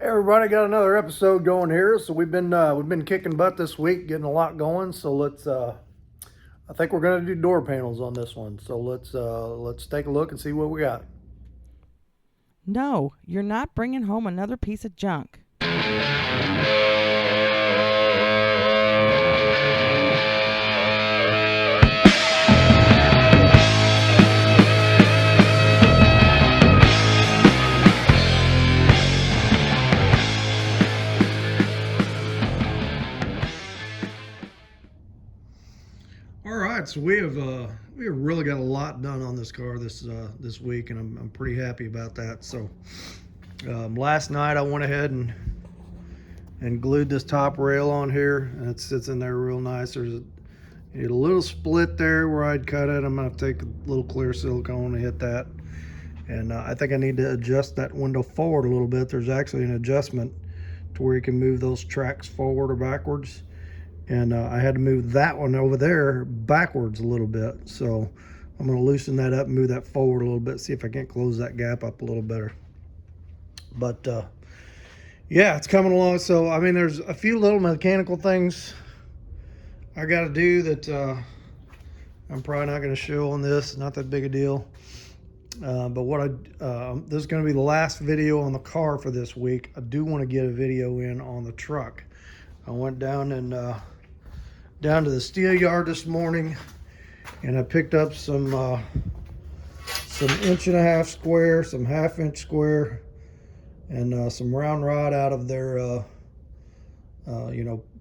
Hey everybody, got another episode going here. So we've been kicking butt this week, getting a lot going. So I think we're gonna do door panels on this one. So let's take a look and see what we got. No, you're not bringing home another piece of junk. All right, so we have really got a lot done on this car this week, and I'm pretty happy about that. So last night I went ahead and glued this top rail on here, and it sits in there real nice. There's a little split there where I'd cut it. I'm gonna take a little clear silicone and hit that, and I think I need to adjust that window forward a little bit. There's actually an adjustment to where you can move those tracks forward or backwards, and I had to move that one over there backwards a little bit. So I'm going to loosen that up and move that forward a little bit, see if I can't close that gap up a little better. But yeah, it's coming along. So I mean, there's a few little mechanical things I got to do that I'm probably not going to show on this. Not that big a deal. But this is going to be the last video on the car for this week. I do want to get a video in on the truck. I went down to the steel yard this morning, and I picked up some 1.5-inch square, some 1/2-inch square, and some round rod out of their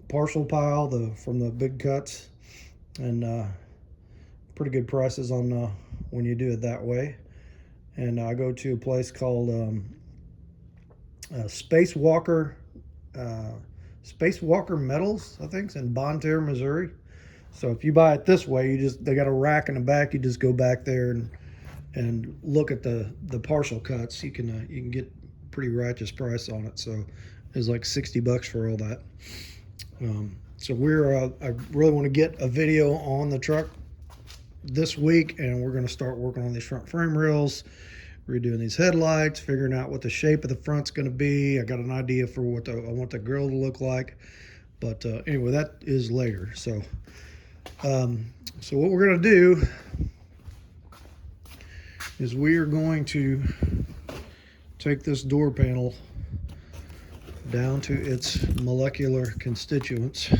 partial pile from the big cuts, and pretty good prices on when you do it that way. And I go to a place called Spacewalker Metals, I think, it's in Bonne Terre, Missouri. So if you buy it this way, they got a rack in the back. You just go back there and look at the partial cuts. You can get pretty righteous price on it. So it's like $60 for all that. So I really want to get a video on the truck this week, and we're going to start working on these front frame rails, redoing these headlights, figuring out what the shape of the front's going to be. I got an idea for what I want the grill to look like, but anyway, that is later. So what we're going to do is we are going to take this door panel down to its molecular constituents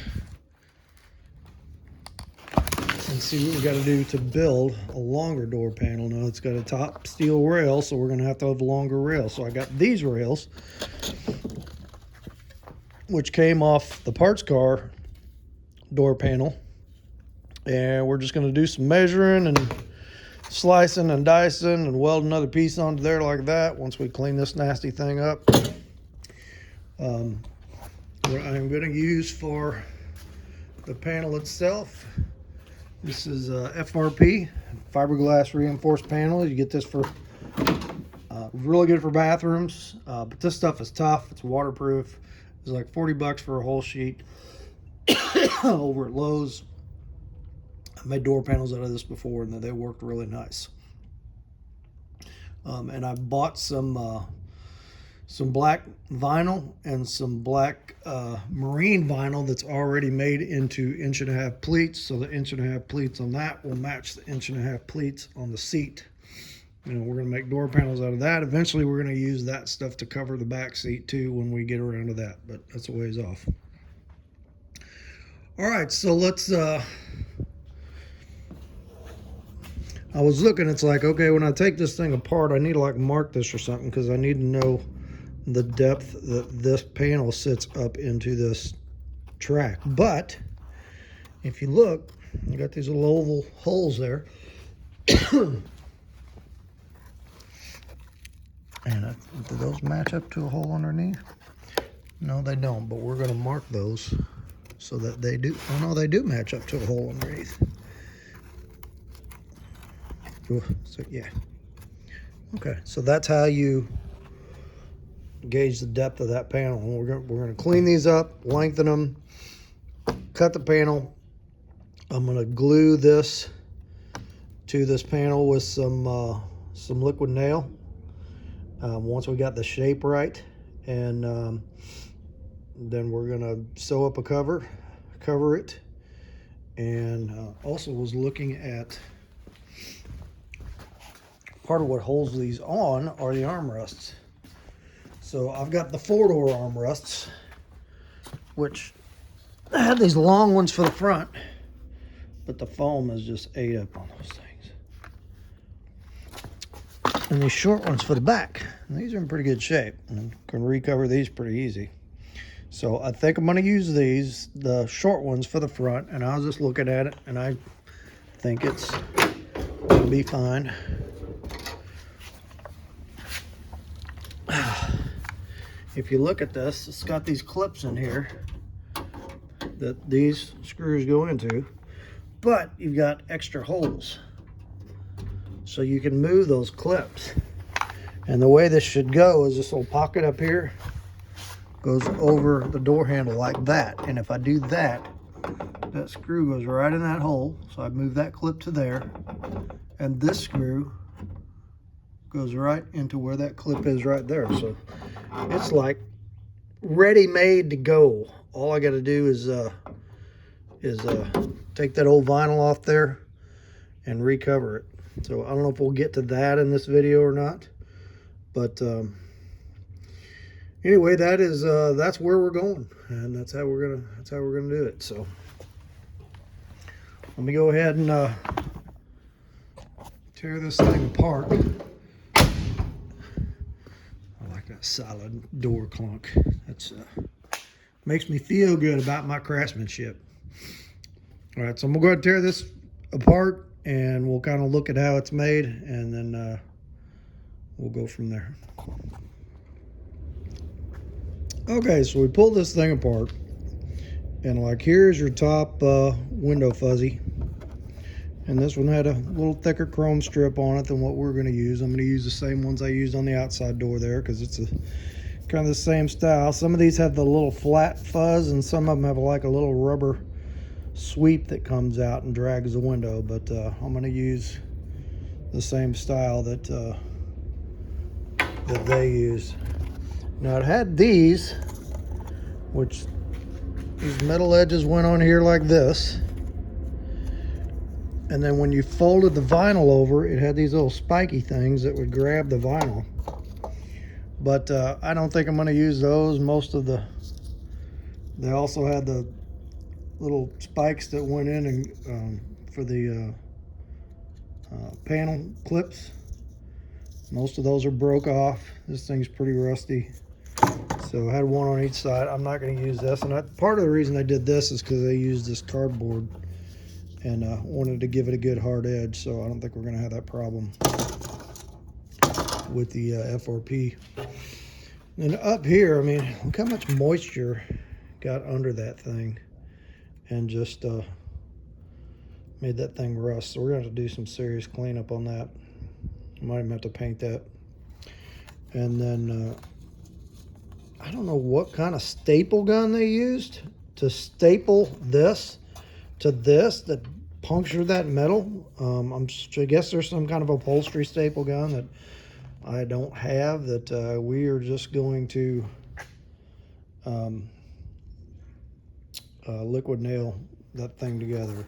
and see what we got to do to build a longer door panel. Now it's got a top steel rail, so we're going to have a longer rail. So I got these rails, which came off the parts car door panel, and we're just going to do some measuring and slicing and dicing and weld another piece onto there like that once we clean this nasty thing up. What I'm going to use for the panel itself, this is FRP, fiberglass reinforced panel. You get this for really good for bathrooms, but this stuff is tough. It's waterproof. It's like $40 for a whole sheet over at Lowe's. I made door panels out of this before, and they worked really nice. And I bought some black vinyl and some black marine vinyl that's already made into 1.5-inch pleats. So the 1.5-inch pleats on that will match the 1.5-inch pleats on the seat. And we're going to make door panels out of that. Eventually, we're going to use that stuff to cover the back seat too when we get around to that, but that's a ways off. All right, so let's. I was looking, it's like, okay, when I take this thing apart, I need to like mark this or something, because I need to know the depth that this panel sits up into this track. But if you look, you got these little oval holes there. And do those match up to a hole underneath? No, they don't, but we're going to mark those so that they do. Oh no, they do match up to a hole underneath. So yeah, okay, so that's how you gauge the depth of that panel. And we're gonna clean these up, lengthen them, cut the panel. I'm gonna glue this to this panel with some liquid nail once we got the shape right, and then we're gonna sew up a cover it, and also was looking at part of what holds these on are the armrests. So I've got the 4-door armrests, which I had these long ones for the front, but the foam is just ate up on those things. And these short ones for the back. And these are in pretty good shape. And can recover these pretty easy. So I think I'm going to use these, the short ones for the front, and I was just looking at it, and I think it's going to be fine. If you look at this, it's got these clips in here that these screws go into, but you've got extra holes. So you can move those clips. And the way this should go is this little pocket up here goes over the door handle like that. And if I do that, that screw goes right in that hole. So I move that clip to there, and this screw goes right into where that clip is right there. So it's like ready-made to go. All I got to do is take that old vinyl off there and recover it. So I don't know if we'll get to that in this video or not, but anyway, that's where we're going, and that's how we're gonna do it. So let me go ahead and tear this thing apart. That solid door clunk. That's makes me feel good about my craftsmanship. All right, so I'm gonna go ahead and tear this apart, and we'll kind of look at how it's made, and then we'll go from there. Okay, so we pulled this thing apart, and like here's your top window fuzzy. And this one had a little thicker chrome strip on it than what we're going to use. I'm going to use the same ones I used on the outside door there because it's kind of the same style. Some of these have the little flat fuzz, and some of them have like a little rubber sweep that comes out and drags the window. But I'm going to use the same style that they use. Now it had these, which these metal edges went on here like this. And then when you folded the vinyl over, it had these little spiky things that would grab the vinyl. But I don't think I'm going to use those. They also had the little spikes that went in and for the panel clips. Most of those are broke off. This thing's pretty rusty. So I had one on each side. I'm not going to use this. And part of the reason I did this is because they used this cardboard and wanted to give it a good hard edge, so I don't think we're going to have that problem with the FRP. And up here, I mean, look how much moisture got under that thing and just made that thing rust. So we're going to have to do some serious cleanup on that. Might even have to paint that. And then I don't know what kind of staple gun they used to staple this to this that punctured that metal. I guess there's some kind of upholstery staple gun that I don't have that we are just going to liquid nail that thing together.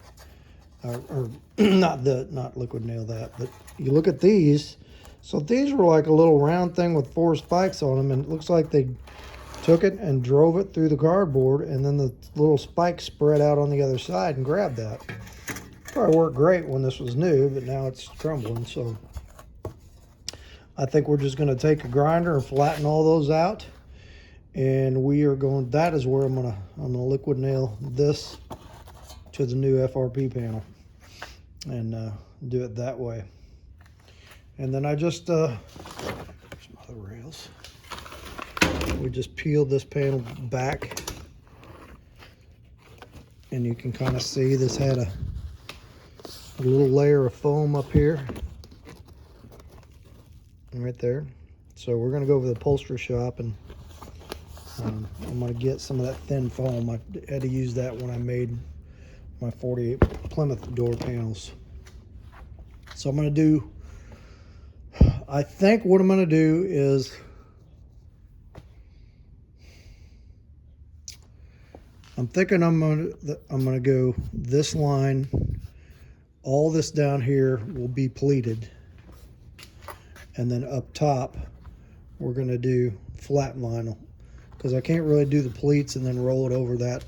Or not liquid nail that, but you look at these. So these were like a little round thing with 4 spikes on them, and it looks like they took it and drove it through the cardboard, and then the little spikes spread out on the other side and grabbed that. Probably worked great when this was new, but now it's crumbling. So I think we're just going to take a grinder and flatten all those out, and we are going. That is where I'm gonna liquid nail this to the new FRP panel and do it that way. And then I just some other rails. We just peeled this panel back, and you can kind of see this had a little layer of foam up here, right there. So we're going to go over to the upholstery shop, and I'm going to get some of that thin foam. I had to use that when I made my 48 Plymouth door panels. So I'm going to do, I think what I'm going to do is I'm thinking I'm gonna go this line. All this down here will be pleated, and then up top we're gonna do flat vinyl, because I can't really do the pleats and then roll it over that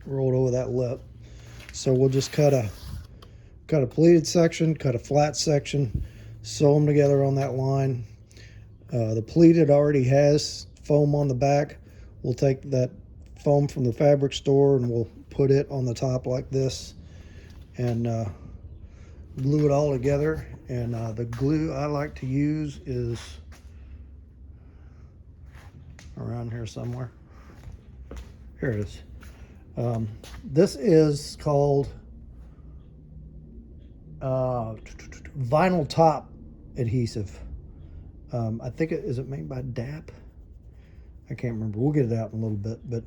lip. So we'll just cut a pleated section, cut a flat section, sew them together on that line. The pleated already has foam on the back. We'll take that foam from the fabric store and we'll put it on the top like this, and glue it all together. And the glue I like to use is around here somewhere. Here it is. This is called vinyl top adhesive. I think is it made by DAP? I can't remember. We'll get it out in a little bit, but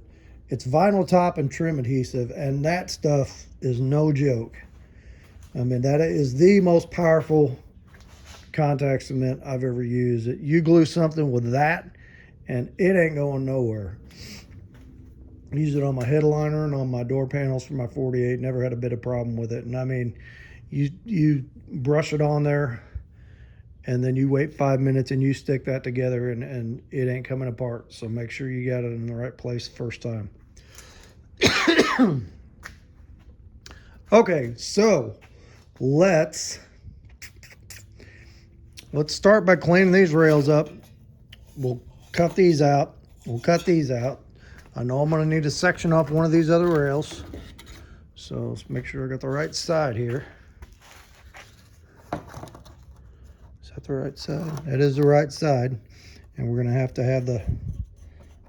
it's vinyl top and trim adhesive, and that stuff is no joke. I mean, that is the most powerful contact cement I've ever used. You glue something with that, and it ain't going nowhere. I use it on my headliner and on my door panels for my 48. Never had a bit of problem with it. And I mean, you brush it on there, and then you wait 5 minutes and you stick that together, and it ain't coming apart. So make sure you got it in the right place the first time. Okay, so let's start by cleaning these rails up. We'll cut these out. I know I'm going to need to section off one of these other rails. So let's make sure I got the right side here. Is that the right side? That is the right side. And we're going to have the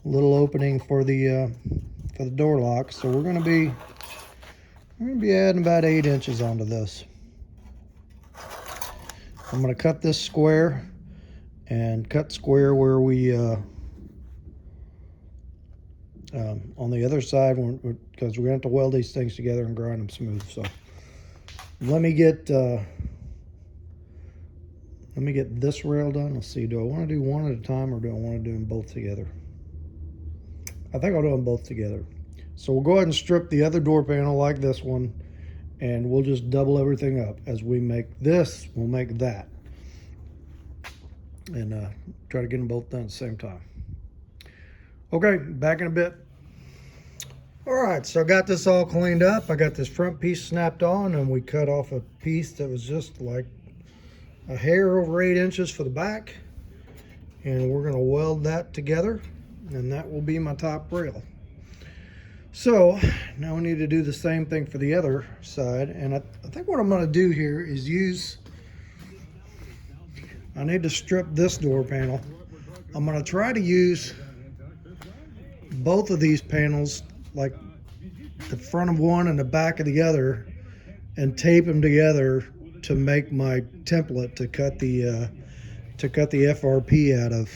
little opening for the door lock. So we're going to be adding about 8 inches onto this. I'm going to cut this square and cut square where we on the other side, because we're going to have to weld these things together and grind them smooth. So let me get this rail done. Let's see, do I want to do one at a time, or do I want to do them both together? I think I'll do them both together. So we'll go ahead and strip the other door panel like this one, and we'll just double everything up. As we make this, we'll make that, and try to get them both done at the same time. Okay, back in a bit. All right, so I got this all cleaned up. I got this front piece snapped on, and we cut off a piece that was just like a hair over 8 inches for the back. And we're gonna weld that together, and that will be my top rail. So now we need to do the same thing for the other side. And I think what I'm gonna do here is I need to strip this door panel. I'm gonna try to use both of these panels, like the front of one and the back of the other, and tape them together to make my template to cut the FRP out of.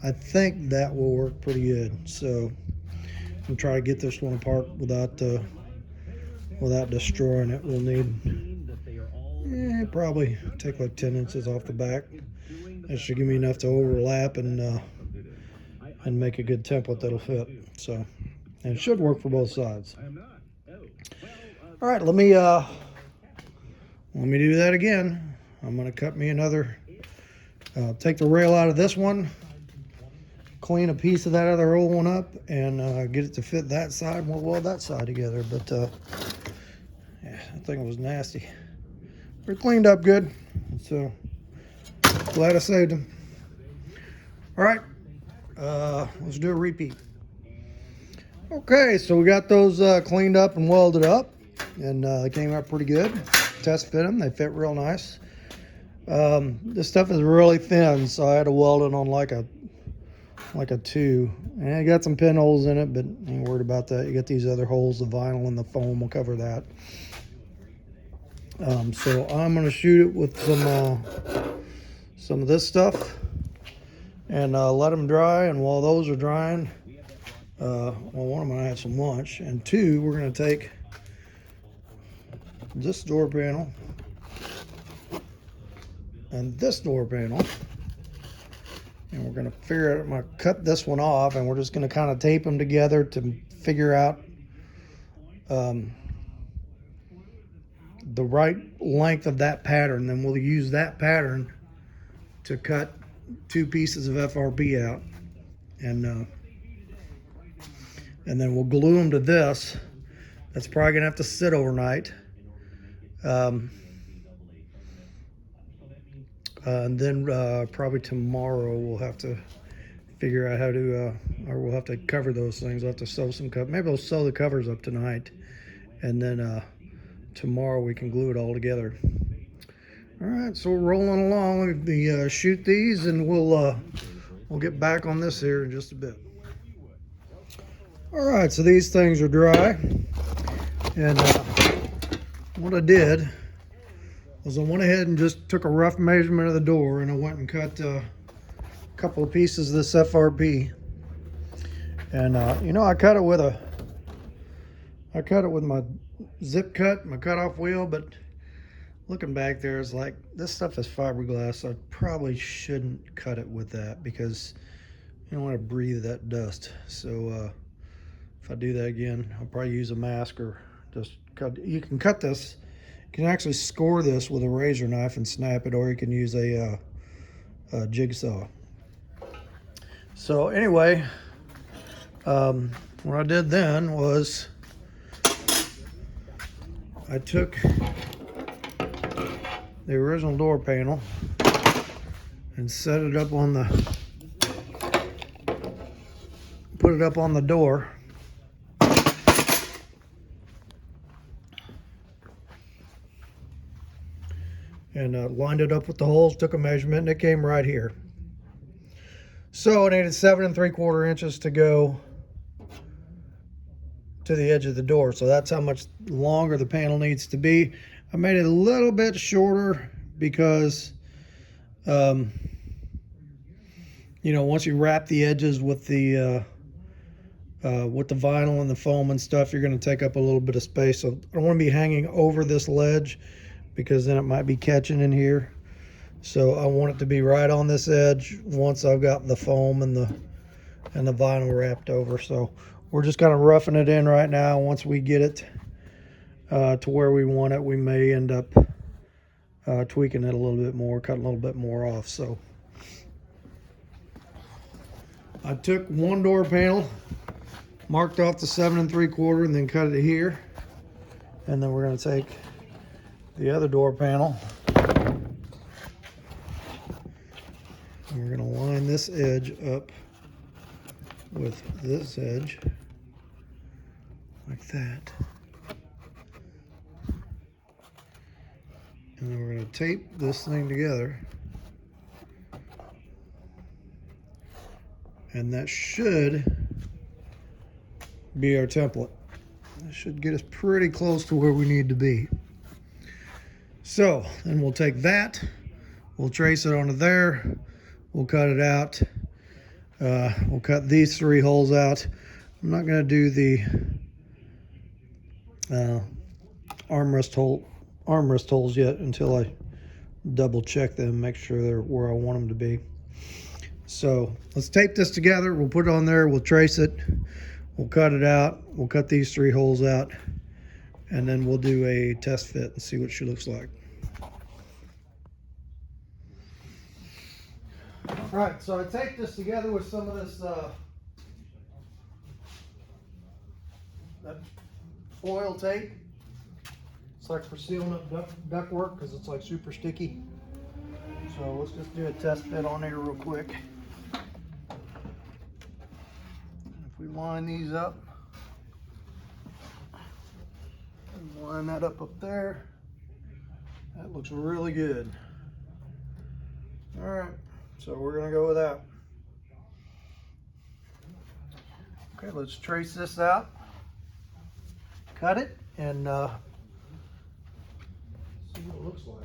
I think that will work pretty good. So I'm gonna try to get this one apart without destroying it. We'll need probably take like 10 inches off the back. That should give me enough to overlap and make a good template that'll fit. So, and it should work for both sides. All right, let me do that again. I'm gonna cut me another, take the rail out of this one, clean a piece of that other old one up, and get it to fit that side, and we'll weld that side together. But yeah, that thing was nasty. We're cleaned up good, so glad I saved them. All right, let's do a repeat. Okay, so we got those cleaned up and welded up, and they came out pretty good. Test fit them, they fit real nice. This stuff is really thin, so I had to weld it on like a 2, and I got some pinholes in it, but ain't worried about that. You got these other holes, the vinyl and the foam will cover that. So I'm gonna shoot it with some of this stuff and let them dry. And while those are drying, one, I'm gonna have some lunch, and 2, we're gonna take this door panel and this door panel, And we're going to figure out, I'm going to cut this one off, and we're just going to kind of tape them together to figure out the right length of that pattern. Then we'll use that pattern to cut 2 pieces of FRP out. And then we'll glue them to this. That's probably going to have to sit overnight. And then probably tomorrow we'll have to figure out how to, or we'll have to cover those things. I'll have to sew some covers. Maybe I'll sew the covers up tonight, and then tomorrow we can glue it all together. All right, so we're rolling along. Let me shoot these, and we'll get back on this here in just a bit. All right, so these things are dry, and what I did was I went ahead and just took a rough measurement of the door, and I went and cut a couple of pieces of this FRP. And you know, I cut it with my zip cut, my cutoff wheel, but looking back there, it's like, this stuff is fiberglass, so I probably shouldn't cut it with that, because you don't want to breathe that dust. So if I do that again, I'll probably use a mask or just cut. You can cut this, you can actually score this with a razor knife and snap it, or you can use a jigsaw. So anyway, what I did then was I took the original door panel and set it up on the, put it up on the door. And lined it up with the holes, took a measurement, and it came right here. So it needed 7 3/4 inches to go to the edge of the door. So that's how much longer the panel needs to be. I made it a little bit shorter because, you know, once you wrap the edges with the vinyl and the foam and stuff, you're going to take up a little bit of space. So I don't want to be hanging over this ledge, because then it might be catching in here. So I want it to be right on this edge once I've got the foam and the vinyl wrapped over. So we're just kind of roughing it in right now. Once we get it to where we want it, we may end up tweaking it a little bit more, cutting a little bit more off. So I took one door panel, marked off the 7 3/4, and then cut it here. And then we're going to take the other door panel, and we're going to line this edge up with this edge like that. And then we're going to tape this thing together. And that should be our template. That should get us pretty close to where we need to be. So then we'll take that, we'll trace it onto there, we'll cut it out. We'll cut these 3 holes out. I'm not going to do the armrest holes yet until I double check them, make sure they're where I want them to be. So let's tape this together. We'll put it on there, we'll trace it, we'll cut it out, we'll cut these 3 holes out, and then we'll do a test fit and see what she looks like. All right, so I taped this together with some of this that foil tape. It's like for sealing up duct work, because it's like super sticky. So let's just do a test fit on here real quick. If we line these up, and line that up there, that looks really good. All right, so we're gonna go with that. Okay, let's trace this out, cut it, and see what it looks like.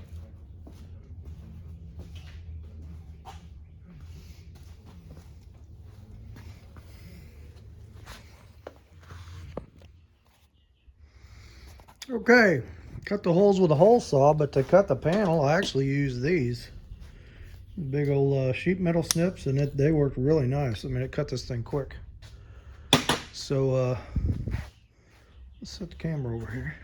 Okay, cut the holes with a hole saw, but to cut the panel, I actually use these big old sheet metal snips, and they worked really nice. I mean, it cut this thing quick. So let's set the camera over here.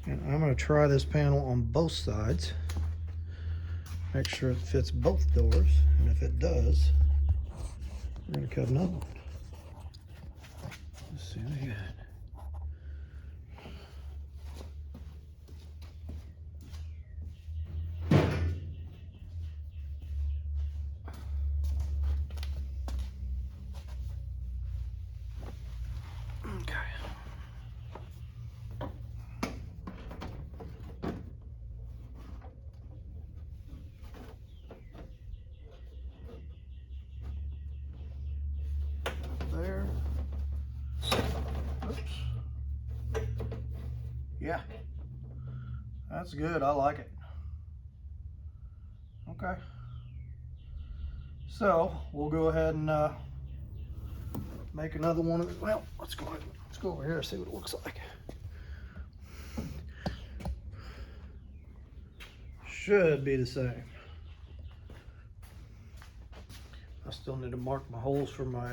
And I'm going to try this panel on both sides. Make sure it fits both doors. And if it does, we're going to cut another one. Let's see what we got. There. Oops. Yeah. That's good. I like it. Okay. So we'll go ahead and make another one of it. Well, let's go over here and see what it looks like. Should be the same. I still need to mark my holes for my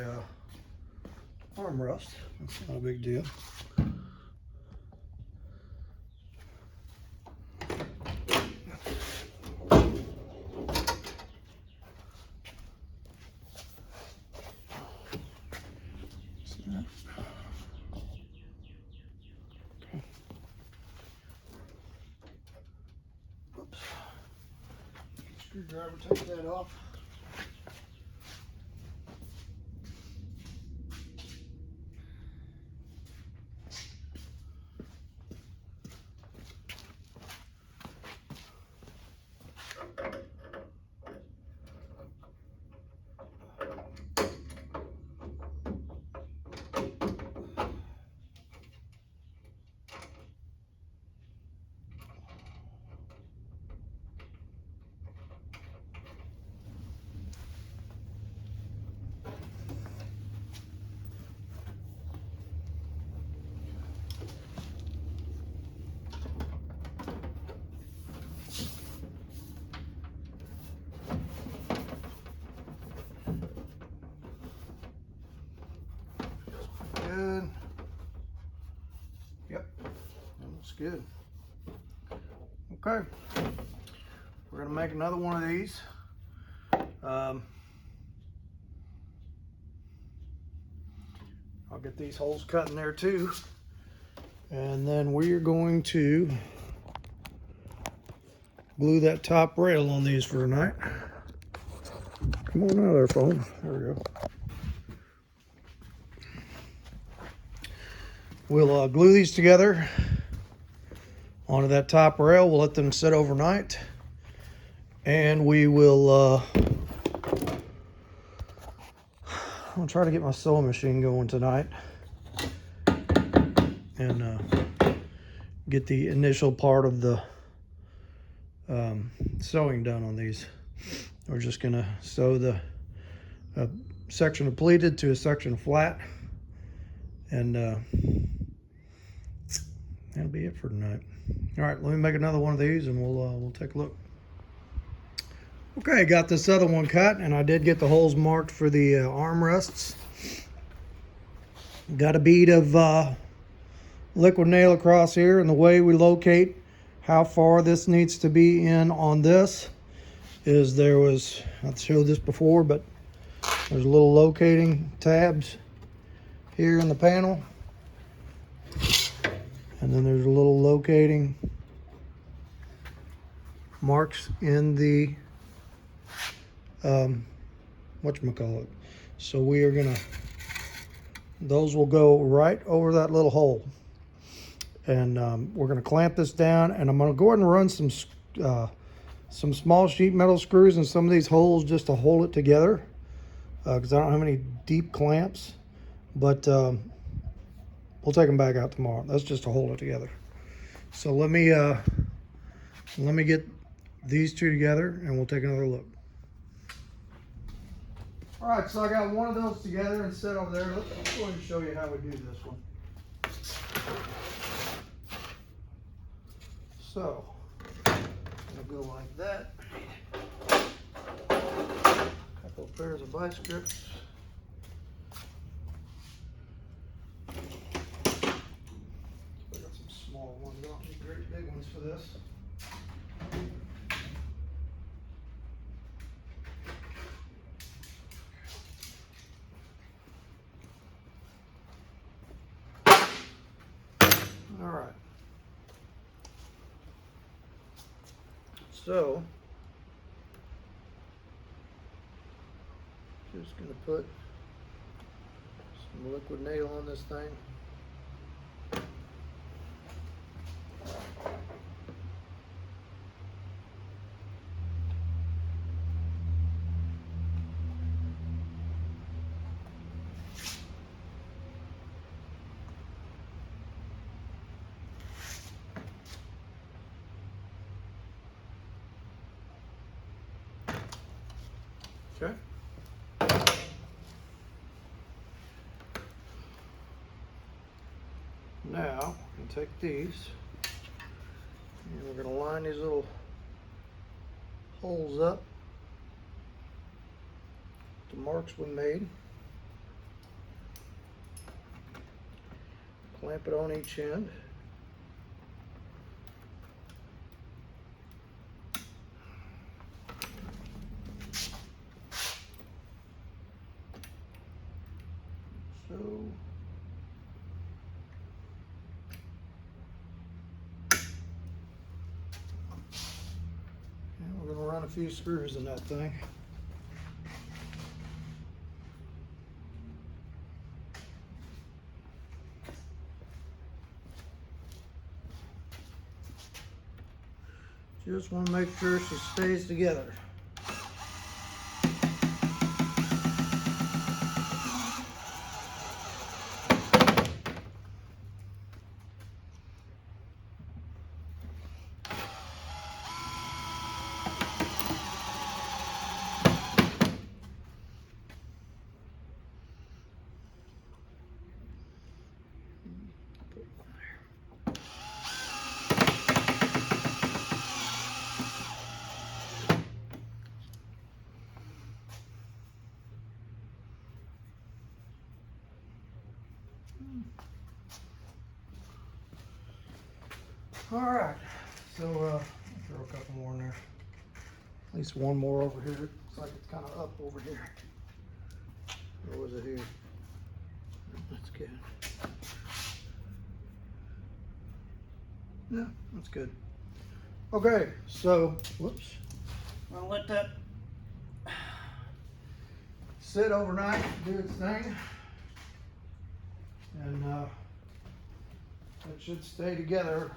armrest. That's not a big deal. Oops. Screwdriver, take that off. Good. Yep, that looks good. Okay, we're gonna make another one of these. I'll get these holes cut in there too, and then we're going to glue that top rail on these for tonight. Come on out of there, phone. There we go. We'll glue these together onto that top rail. We'll let them sit overnight, and we will I'll try to get my sewing machine going tonight and get the initial part of the sewing done on these. We're just gonna sew the section of pleated to a section of flat, and that'll be it for tonight. All right, let me make another one of these and we'll take a look. Okay, got this other one cut, and I did get the holes marked for the armrests. Got a bead of liquid nail across here, and the way we locate how far this needs to be in on this is I've showed this before, but there's little locating tabs here in the panel. And then there's a little locating marks in the whatchamacallit. So we are gonna, those will go right over that little hole. And we're gonna clamp this down, and I'm gonna go ahead and run some small sheet metal screws in some of these holes just to hold it together, because I don't have any deep clamps, but we'll take them back out tomorrow. That's just to hold it together. So let me get these two together and we'll take another look. All right, so I got one of those together and set over there. Let's go ahead and show you how we do this one. So, it'll go like that. Couple pairs of vice grips. I got some small ones. I don't need great big ones for this. All right. So, just gonna put some liquid nail on this thing. Okay. Now, we can take these and we're going to line these little holes up, the marks we made. Clamp it on each end. So, and we're going to run a few screws in that thing. Just want to make sure she stays together. All right, so throw a couple more in there. At least one more over here. Looks like it's kind of up over here. Or was it here? That's good. Yeah, that's good. Okay, so, whoops. I'm gonna let that sit overnight, do its thing. And it should stay together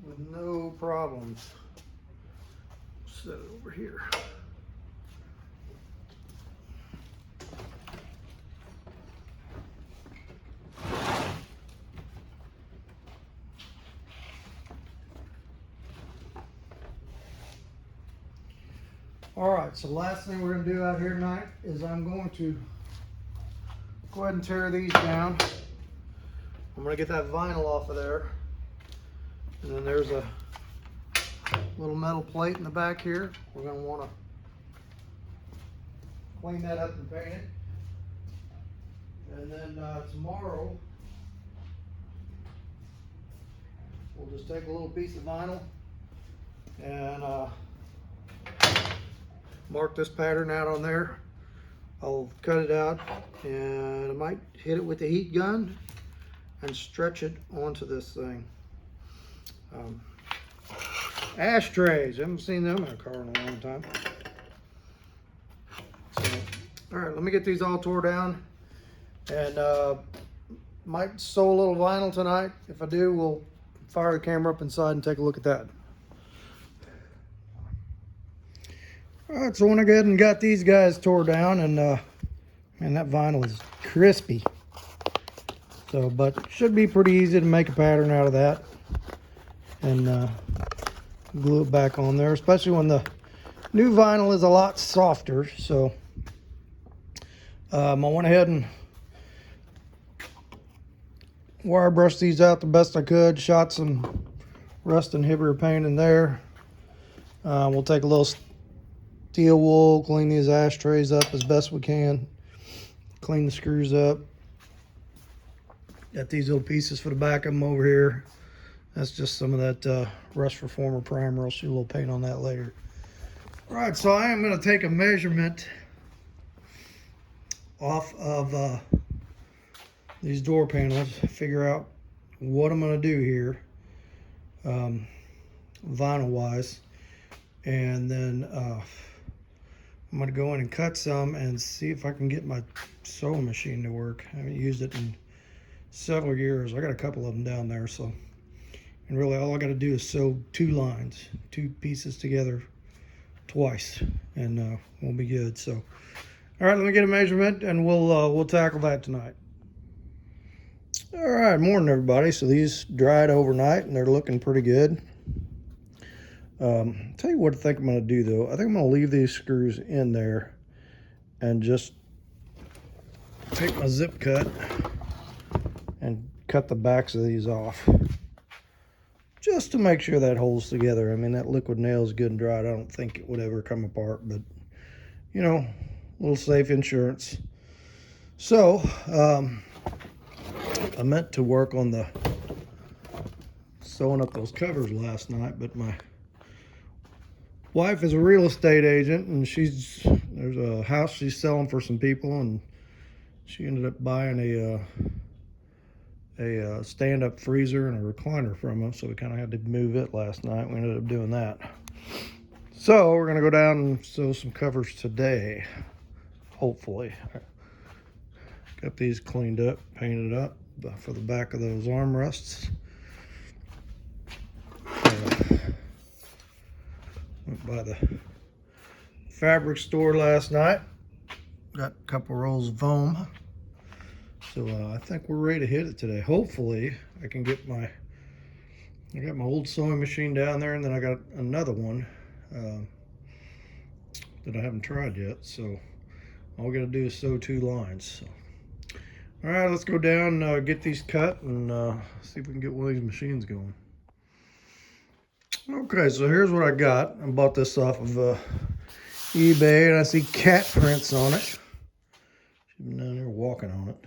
with no problems. Set it over here. All right, so last thing we're gonna do out here tonight is I'm going to go ahead and tear these down. I'm gonna get that vinyl off of there. And then there's a little metal plate in the back here. We're gonna wanna clean that up and paint it. And then tomorrow, we'll just take a little piece of vinyl and mark this pattern out on there. I'll cut it out and I might hit it with the heat gun and stretch it onto this thing. Ashtrays, I haven't seen them in a car in a long time. So, all right, let me get these all tore down and might sew a little vinyl tonight. If I do, we'll fire the camera up inside and take a look at that. All right, so I went ahead and got these guys tore down, and man, that vinyl is crispy. So, but it should be pretty easy to make a pattern out of that and glue it back on there, especially when the new vinyl is a lot softer. So I went ahead and wire brushed these out the best I could, shot some rust inhibitor paint in there. We'll take a little steel wool, clean these ashtrays up as best we can, clean the screws up. Got these little pieces for the back of them over here. That's just some of that rust reformer primer. I'll see a little paint on that later. All right, so I am going to take a measurement off of these door panels, figure out what I'm going to do here, vinyl wise, and then I'm going to go in and cut some and see if I can get my sewing machine to work. I haven't used it in several years. I got a couple of them down there, so, and really all I got to do is sew 2 lines, 2 pieces together twice, and we'll be good. So all right, let me get a measurement and we'll tackle that tonight. All right, morning everybody. So these dried overnight and they're looking pretty good. Tell you what I think I'm going to do though. I think I'm going to leave these screws in there and just take my zip cut and cut the backs of these off, just to make sure that holds together. I mean, that liquid nail is good and dried. I don't think it would ever come apart, but you know, a little safe insurance. So I meant to work on the sewing up those covers last night, but my wife is a real estate agent, and there's a house she's selling for some people, and she ended up buying a stand-up freezer and a recliner from them, so we kind of had to move it last night. We ended up doing that. So we're gonna go down and sew some covers today, hopefully. Got these cleaned up, painted up for the back of those armrests. Went by the fabric store last night. Got a couple rolls of foam. So I think we're ready to hit it today. Hopefully I can get I got my old sewing machine down there, and then I got another one that I haven't tried yet. So all we gotta do is sew 2 lines. So. All right, let's go down, get these cut, and see if we can get one of these machines going. Okay, so here's what I got. I bought this off of eBay, and I see cat prints on it. She's been down there walking on it.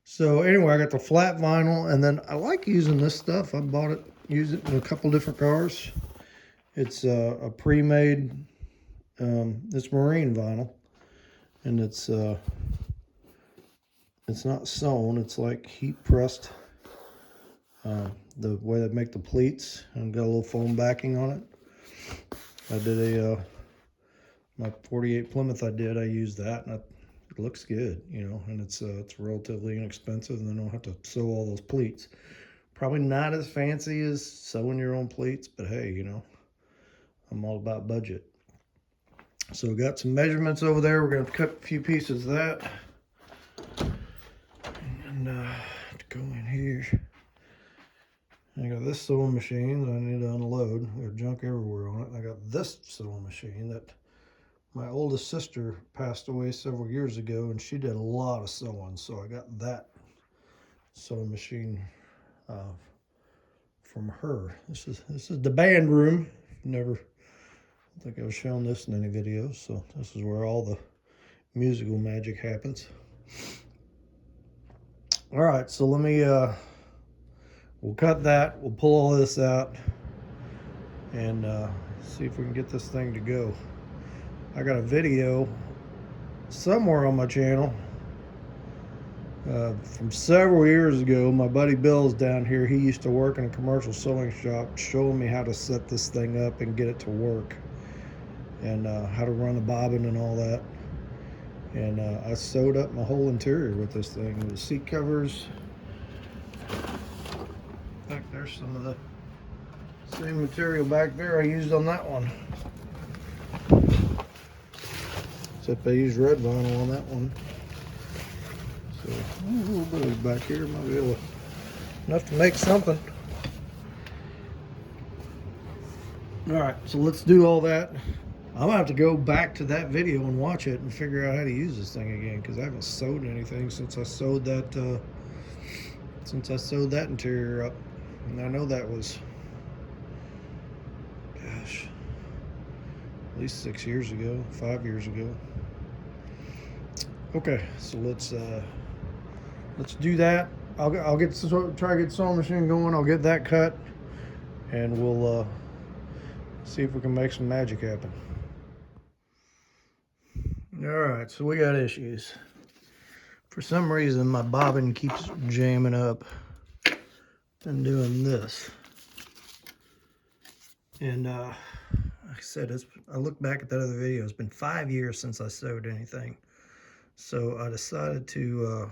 So anyway, I got the flat vinyl, and then I like using this stuff. I bought it, used it in a couple different cars. It's a pre-made, it's marine vinyl, and it's not sewn, it's like heat pressed, the way they make the pleats, and got a little foam backing on it. I did my 48 Plymouth I used that, and it looks good, you know, and it's relatively inexpensive, and then I don't have to sew all those pleats. Probably not as fancy as sewing your own pleats, but hey, you know, I'm all about budget. So we got some measurements over there. We're going to cut a few pieces of that. And to go in here. I got this sewing machine that I need to unload. There's junk everywhere on it. And I got this sewing machine that my oldest sister passed away several years ago, and she did a lot of sewing. So I got that sewing machine from her. This is the band room. I think I've shown this in any videos. So this is where all the musical magic happens. All right, so let me we'll cut that, we'll pull all this out, and see if we can get this thing to go. I got a video somewhere on my channel from several years ago. My buddy Bill's down here. He used to work in a commercial sewing shop, showing me how to set this thing up and get it to work, and how to run the bobbin and all that. And I sewed up my whole interior with this thing. The seat covers. In fact, there's some of the same material back there I used on that one. Except I used red vinyl on that one. So a little bit of back here might be enough to make something. All right, so let's do all that. I'm gonna have to go back to that video and watch it and figure out how to use this thing again, because I haven't sewed anything since I sewed that interior up. And I know that was, gosh, at least 6 years ago, 5 years ago. Okay, so let's do that. I'll try to get the sewing machine going. I'll get that cut, and we'll see if we can make some magic happen. All right, so we got issues. For some reason, my bobbin keeps jamming up and doing this. And like I said, I look back at that other video. It's been 5 years since I sewed anything. So I decided to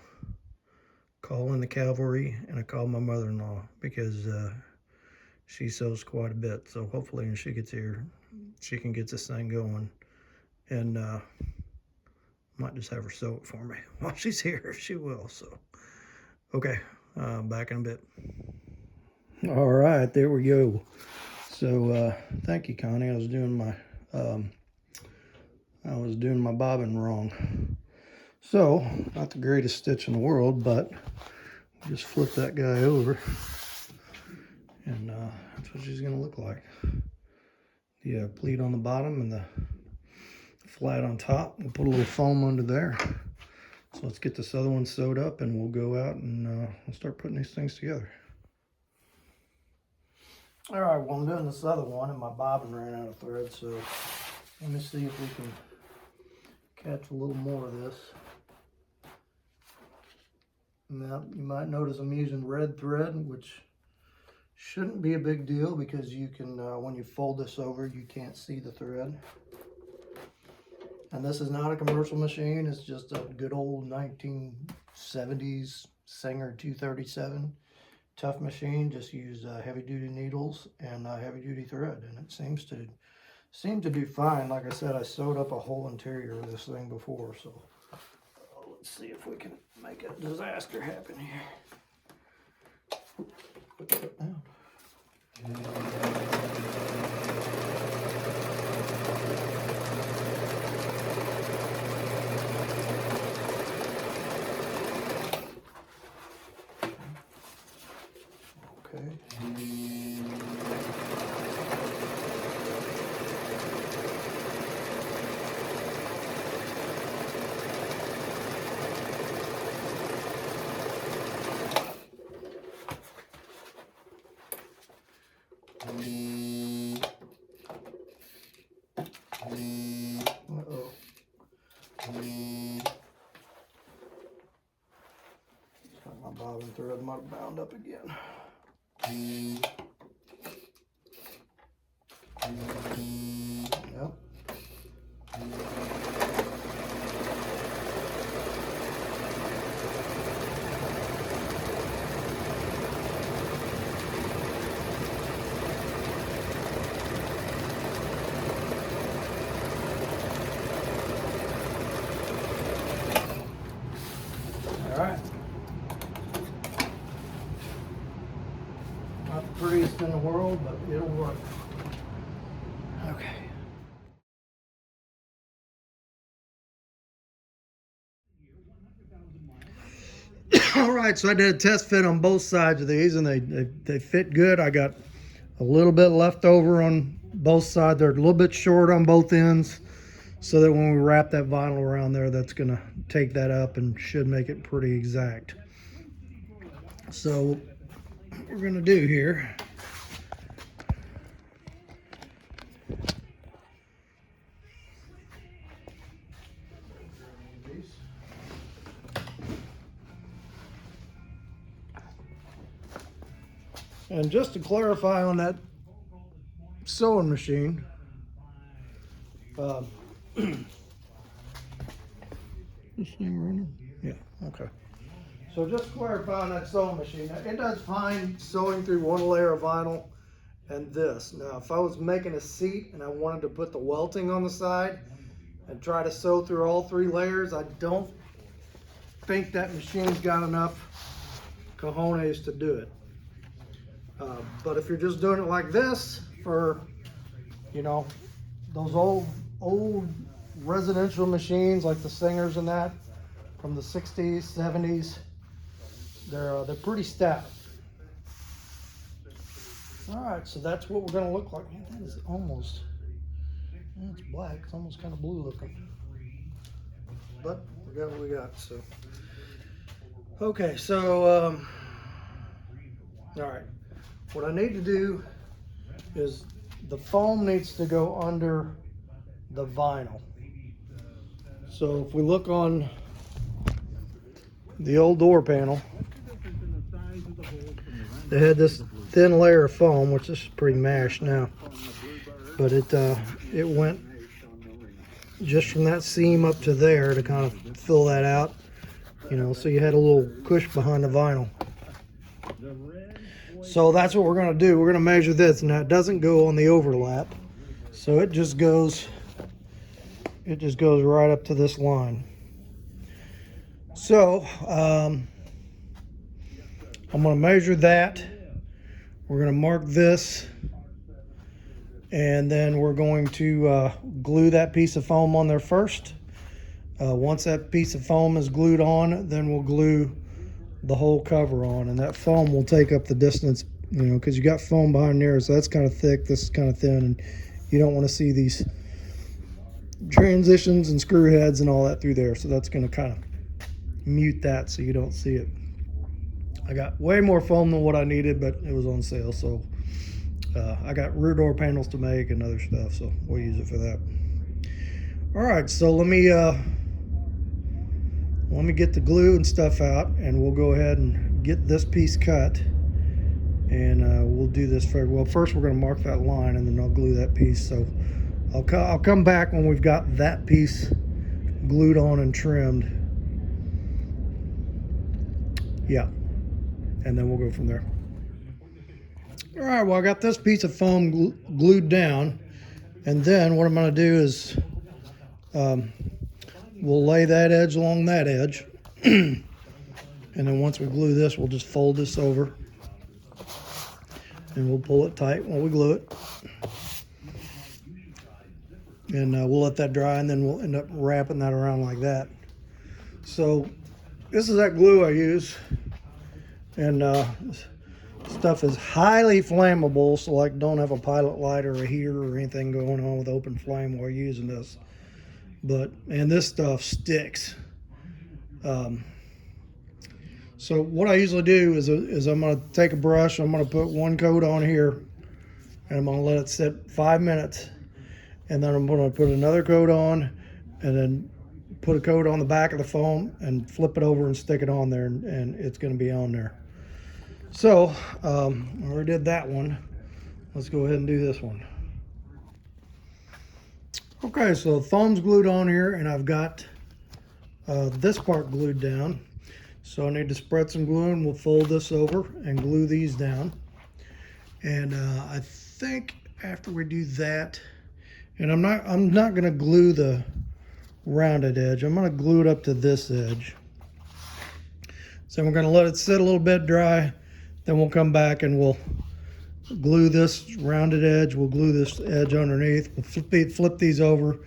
call in the cavalry, and I called my mother-in-law because she sews quite a bit. So hopefully when she gets here, she can get this thing going. And might just have her sew it for me while she's here, if she will. So, okay, back in a bit. All right, there we go. So, thank you, Connie. I was doing my bobbin wrong. So, not the greatest stitch in the world, but just flip that guy over, and that's what she's gonna look like. The pleat on the bottom and the flat on top. We'll put a little foam under there. So let's get this other one sewed up, and we'll go out and we'll start putting these things together. All right, well, I'm doing this other one, and my bobbin ran out of thread, so let me see if we can catch a little more of this. Now, you might notice I'm using red thread, which shouldn't be a big deal because you can, when you fold this over, you can't see the thread. And this is not a commercial machine. It's just a good old 1970s Singer 237 tough machine. Just use heavy duty needles and heavy duty thread, and it seems to do fine. Like I said, I sewed up a whole interior of this thing before, so let's see if we can make a disaster happen here. Put that down. My bobbin thread might have bound up again. Yep. All right. Not the prettiest in the world, but it'll work. Okay. All right, so I did a test fit on both sides of these, and they fit good. I got a little bit left over on both sides. They're a little bit short on both ends, so that when we wrap that vinyl around there, that's gonna take that up and should make it pretty exact. So what we're gonna do here, and just to clarify on that sewing machine, this thing running? Yeah, okay. So just to clarify on that sewing machine, it does fine sewing through one layer of vinyl and this. Now, if I was making a seat and I wanted to put the welting on the side and try to sew through all 3 layers, I don't think that machine's got enough cojones to do it. But if you're just doing it like this for, you know, those old residential machines like the Singers and that from the 60s, 70s, they're pretty stout. All right, so that's what we're gonna look like. Man, that is almost It's black. It's almost kind of blue looking. But we got what we got, so. Okay, so, all right. What I need to do is the foam needs to go under the vinyl. So if we look on the old door panel, they had this thin layer of foam, which is pretty mashed now, but it went just from that seam up to there to kind of fill that out, you know, so you had a little cush behind the vinyl. So that's what we're going to do. We're going to measure this. Now it doesn't go on the overlap, so it just goes right up to this line. So I'm going to measure that. We're going to mark this, and then we're going to glue that piece of foam on there first. Once that piece of foam is glued on, then we'll glue the whole cover on, and that foam will take up the distance, you know, because you got foam behind there, so that's kind of thick, this is kind of thin, and you don't want to see these transitions and screw heads and all that through there, so that's going to kind of mute that so you don't see it. I got way more foam than what I needed, but it was on sale, so I got rear door panels to make and other stuff, so we'll use it for that. All right, so let me get the glue and stuff out, and we'll go ahead and get this piece cut, and we'll do this for, well, first we're going to mark that line, and then I'll glue that piece. So I'll come back when we've got that piece glued on and trimmed. Yeah, and then we'll go from there. All right, well, I got this piece of foam glued down, and then what I'm going to do is we'll lay that edge along that edge, and then once we glue this, we'll just fold this over, and we'll pull it tight while we glue it, and we'll let that dry, and then we'll end up wrapping that around like that. So this is that glue I use, and stuff is highly flammable, so like don't have a pilot light or a heater or anything going on with open flame while using this. And this stuff sticks. So what I usually do is I'm going to take a brush, I'm going to put one coat on here, and I'm going to let it sit 5 minutes, and then I'm going to put another coat on, and then put a coat on the back of the foam and flip it over and stick it on there, and it's going to be on there. So I already did that one. Let's go ahead and do this one. Okay, so the foam's glued on here, and I've got this part glued down. So I need to spread some glue, and we'll fold this over and glue these down. And I think after we do that, and I'm not gonna glue the rounded edge. I'm gonna glue it up to this edge. So we're gonna let it sit a little bit dry. Then we'll come back and we'll glue this rounded edge, we'll glue this edge underneath, we'll flip these over,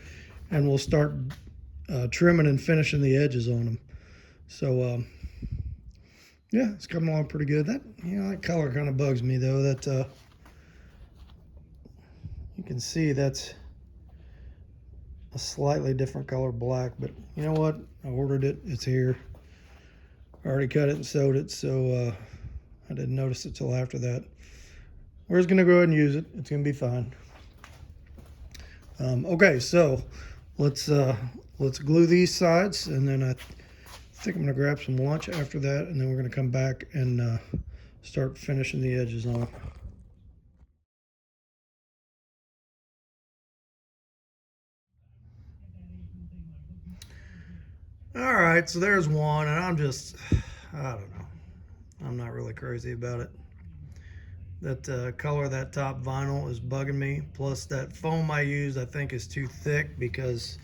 and we'll start trimming and finishing the edges on them. So yeah, it's coming along pretty good. That, you know, that color kind of bugs me though. That you can see that's a slightly different color black, but you know what? I ordered it, it's here. I already cut it and sewed it, so I didn't notice it till after that. We're just gonna go ahead and use it. It's gonna be fine. Okay, so let's glue these sides, and then I think I'm gonna grab some lunch after that, and then we're gonna come back and start finishing the edges on. All right, so there's one, and I don't know. I'm not really crazy about it. That color of that top vinyl is bugging me. Plus that foam I used, I think, is too thick because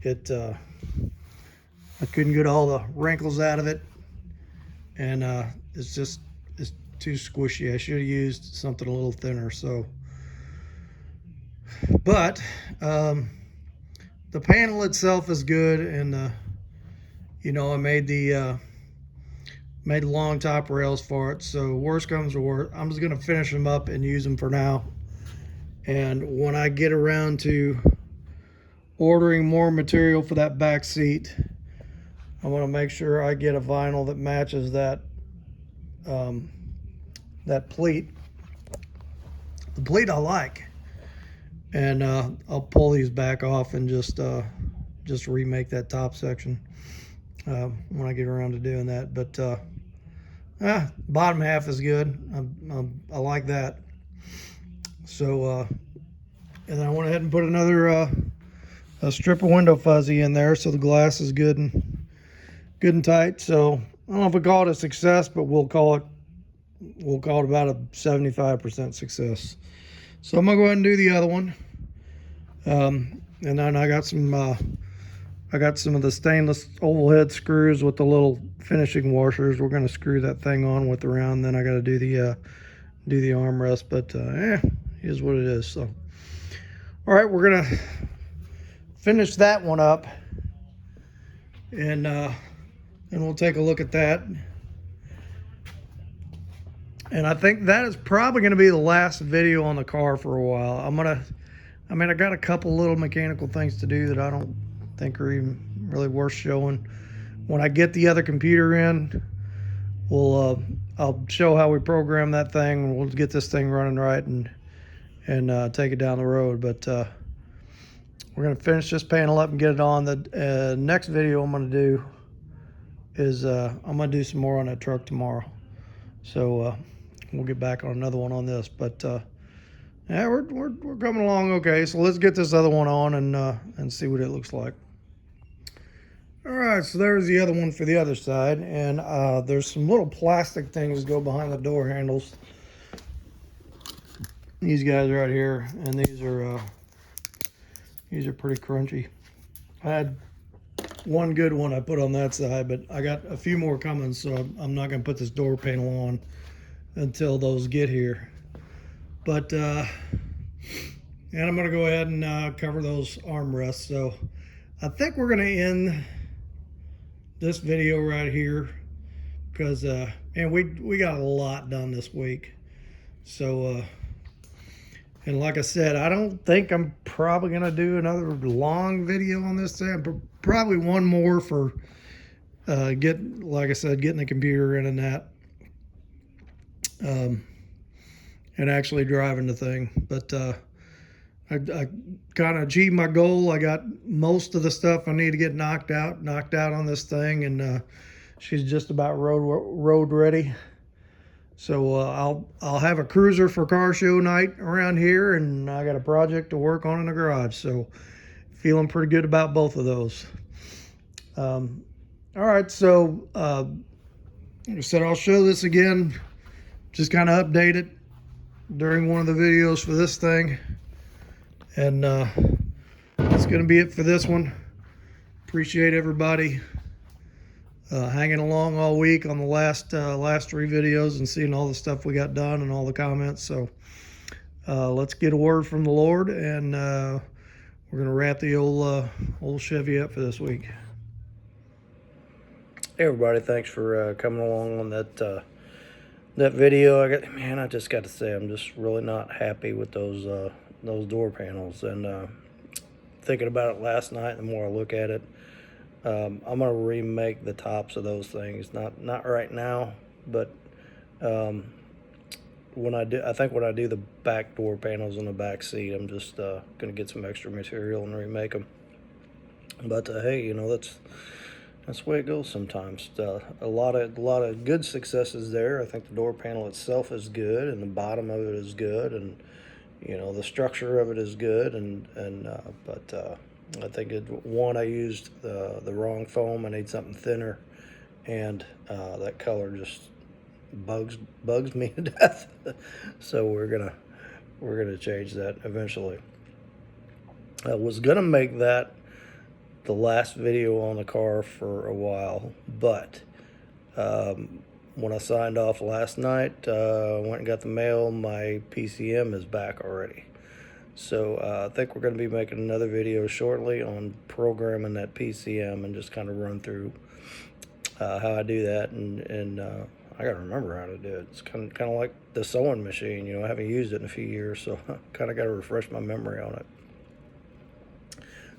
I couldn't get all the wrinkles out of it, and it's too squishy. I should have used something a little thinner. So, but the panel itself is good, and you know, I made the long top rails for it, so worst comes to worst, I'm just going to finish them up and use them for now. And when I get around to ordering more material for that back seat. I want to make sure I get a vinyl that matches that that pleat. The pleat I like, and I'll pull these back off and just remake that top section when I get around to doing that. But bottom half is good. I like that. So and then I went ahead and put another a strip of window fuzzy in there, so the glass is good and tight. So I don't know if we call it a success, but we'll call it about a 75% success. So I'm gonna go ahead and do the other one, and then I got some of the stainless oval head screws with the little finishing washers. We're gonna screw that thing on with the round. Then I got to do the armrest, but here's what it is. So all right, we're gonna finish that one up, and we'll take a look at that. And I think that is probably going to be the last video on the car for a while. I got a couple little mechanical things to do that I don't think are even really worth showing. When I get the other computer in, I'll show how we program that thing, and we'll get this thing running right and take it down the road. But we're going to finish this panel up and get it on. The next video I'm going to do is I'm going to do some more on that truck tomorrow. So we'll get back on another one on this. But yeah, we're coming along okay. So let's get this other one on and see what it looks like. All right, so there's the other one for the other side, and there's some little plastic things that go behind the door handles. These guys right here, and these are pretty crunchy. I had one good one I put on that side, but I got a few more coming, so I'm not going to put this door panel on until those get here. But and I'm going to go ahead and cover those armrests. So I think we're going to end this video right here, because and we got a lot done this week. So and like I said, I don't think I'm probably going to do another long video on this thing. Probably one more for like I said, getting the computer in and that, and actually driving the thing. But I kind of achieved my goal. I got most of the stuff I need to get knocked out on this thing, and she's just about road ready. So I'll have a cruiser for car show night around here, and I got a project to work on in the garage. So feeling pretty good about both of those. All right, so like I said, I'll show this again, just kind of update it during one of the videos for this thing. And that's going to be it for this one. Appreciate everybody hanging along all week on the last three videos and seeing all the stuff we got done and all the comments. So let's get a word from the Lord, and we're going to wrap the old Chevy up for this week. Hey everybody, thanks for coming along on that video. I just got to say, I'm just really not happy with those door panels, and thinking about it last night, the more I look at it, I'm gonna remake the tops of those things. Not right now, but when I do the back door panels on the back seat, I'm just gonna get some extra material and remake them. But hey, you know, that's the way it goes sometimes. A lot of good successes there. I think the door panel itself is good, and the bottom of it is good, and you know, the structure of it is good, but I think I used the wrong foam. I need something thinner, and that color just bugs me to death. So we're gonna change that eventually. I was gonna make that the last video on the car for a while, but when I signed off last night, went and got the mail, my PCM is back already. So I think we're going to be making another video shortly on programming that PCM and just kind of run through how I do that, and I got to remember how to do it. It's kind of like the sewing machine, you know. I haven't used it in a few years, so I kind of got to refresh my memory on it.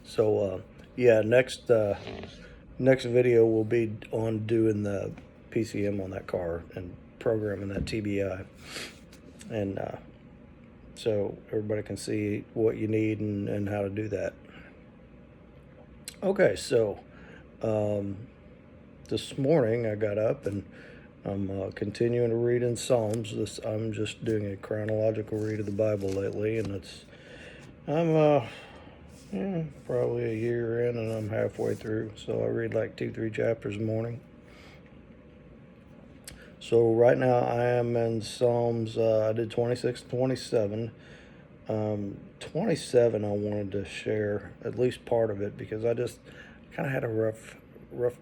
So yeah, next video will be on doing the PCM on that car and programming that TBI, and so everybody can see what you need and how to do that. Okay, so this morning I got up and I'm continuing to read in Psalms. I'm just doing a chronological read of the Bible lately, and I'm probably a year in, and I'm halfway through. So I read like 2-3 chapters a morning. So right now I am in Psalms. I did 26, 27. 27 I wanted to share at least part of it because I just kind of had a rough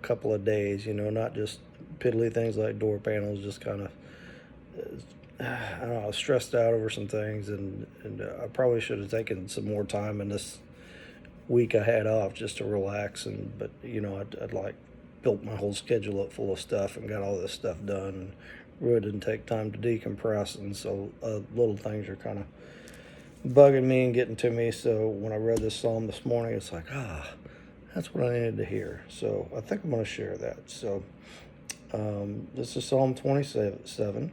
couple of days. Not just piddly things like door panels, just kind of I don't know, I was stressed out over some things, and I probably should have taken some more time in this week I had off just to relax. But I'd like built my whole schedule up full of stuff and got all this stuff done, and really didn't take time to decompress, and so little things are kind of bugging me and getting to me. So when I read this psalm this morning, it's like, that's what I needed to hear. So I think I'm going to share that. So this is Psalm 27.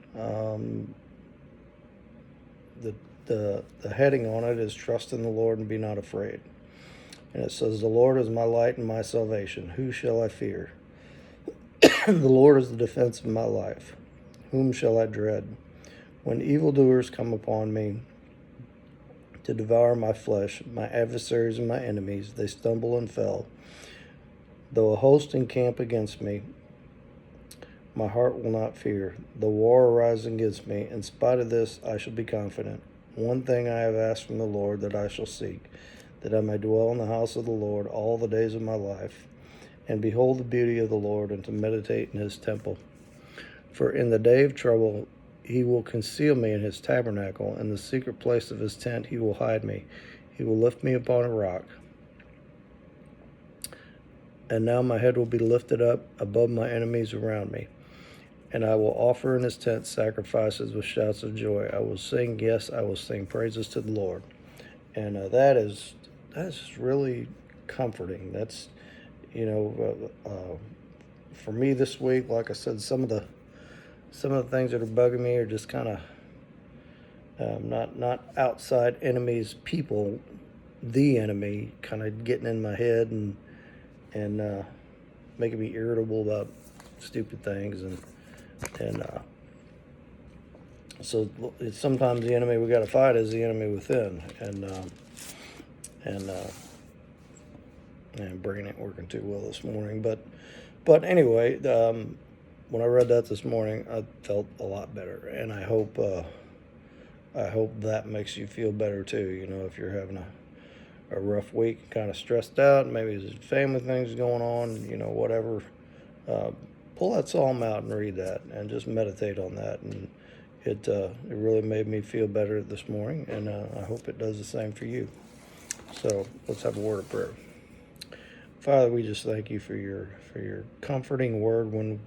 The heading on it is Trust in the Lord and Be Not Afraid. And it says, the Lord is my light and my salvation. Who shall I fear? The Lord is the defense of my life. Whom shall I dread? When evildoers come upon me to devour my flesh, my adversaries and my enemies, they stumble and fell. Though a host encamp against me, my heart will not fear. The war arise against me. In spite of this, I shall be confident. One thing I have asked from the Lord that I shall seek, that I may dwell in the house of the Lord all the days of my life, and behold the beauty of the Lord, and to meditate in his temple. For in the day of trouble he will conceal me in his tabernacle. In the secret place of his tent he will hide me. He will lift me upon a rock. And now my head will be lifted up above my enemies around me. And I will offer in his tent sacrifices with shouts of joy. I will sing, yes, I will sing praises to the Lord. And that's really comforting. That's, for me this week, like I said, some of the things that are bugging me are just kind of not outside enemies, people, the enemy kind of getting in my head and making me irritable about stupid things, and so sometimes the enemy we got to fight is the enemy within, and brain ain't working too well this morning, but anyway, when I read that this morning, I felt a lot better, and I hope that makes you feel better too. If you're having a rough week, kind of stressed out, maybe there's family things going on, whatever, pull that psalm out and read that, and just meditate on that, and it really made me feel better this morning, and I hope it does the same for you. So let's have a word of prayer. Father, we just thank you for your comforting word when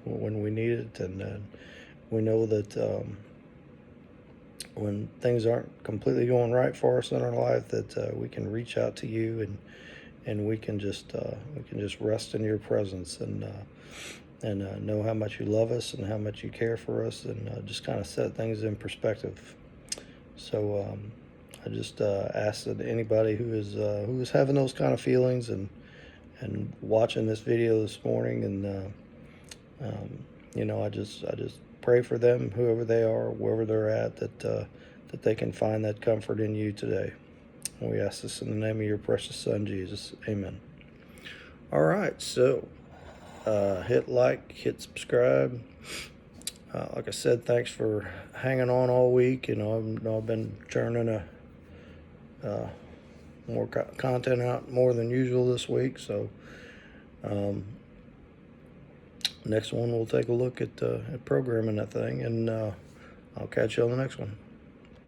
we need it, and we know that when things aren't completely going right for us in our life, that we can reach out to you, and we can just rest in your presence, and know how much you love us and how much you care for us, and just kind of set things in perspective. So I just ask that anybody who is having those kind of feelings and watching this video this morning, and I just pray for them, whoever they are, wherever they're at, that they can find that comfort in you today. And we ask this in the name of your precious Son, Jesus. Amen. All right, so hit like, hit subscribe. Like I said, thanks for hanging on all week. I've been churning more content out more than usual this week. So next one we'll take a look at programming that thing, and I'll catch you on the next one.